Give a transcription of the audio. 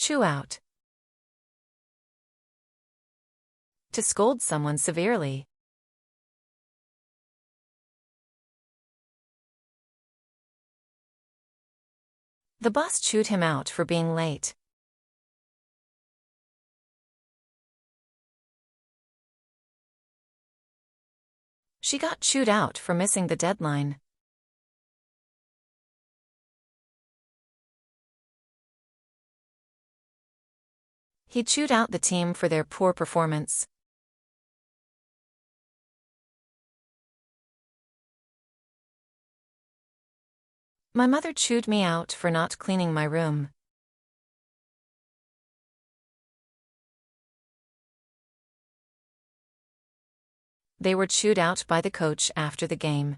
Chew out. To scold someone severely. The boss chewed him out for being late. She got chewed out for missing the deadline. He chewed out the team for their poor performance. My mother chewed me out for not cleaning my room. They were chewed out by the coach after the game.